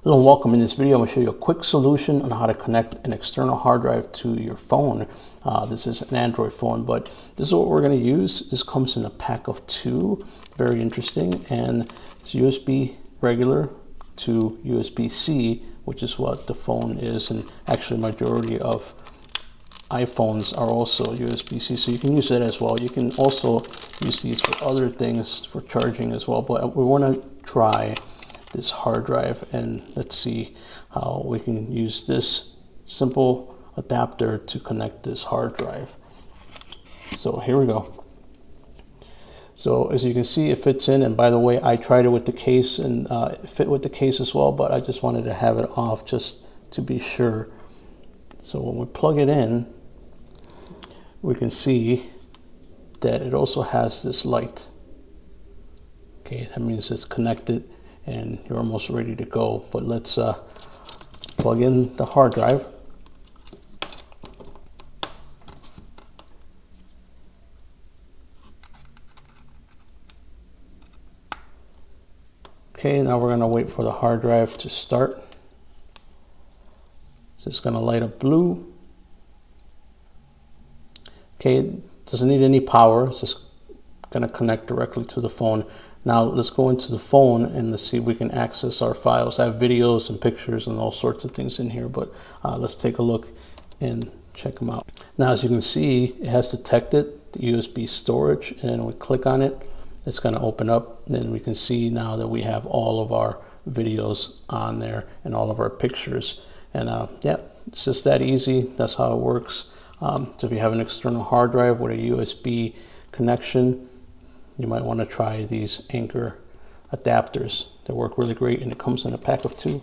Hello and welcome. In this video, I'm going to show you a quick solution on how to connect an external hard drive to your phone. This is an Android phone, but this is what we're going to use. This comes in a pack of 2, very interesting, and it's USB regular to USB-C, which is what the phone is, and actually majority of iPhones are also USB-C, so you can use it as well. You can also use these for other things, for charging as well, but we want to try this hard drive, and let's see how we can use this simple adapter to connect this hard drive. So here we go. So as you can see, it fits in, and by the way, I tried it with the case, and it fit with the case as well, but I just wanted to have it off just to be sure. So when we plug it in, we can see that it also has this light. Okay, that means it's connected and you're almost ready to go. But let's plug in the hard drive. Okay, now we're going to wait for the hard drive to start. So it's going to light up blue. Okay, it doesn't need any power. It's just going to connect directly to the phone. Now let's go into the phone and let's see if we can access our files. I have videos and pictures and all sorts of things in here, but let's take a look and check them out. Now, as you can see, it has detected the USB storage, and we click on it, it's going to open up. Then we can see now that we have all of our videos on there and all of our pictures. And yeah, it's just that easy. That's how it works. So if you have an external hard drive with a USB connection, you might want to try these Anker adapters. They work really great, and it comes in a pack of 2.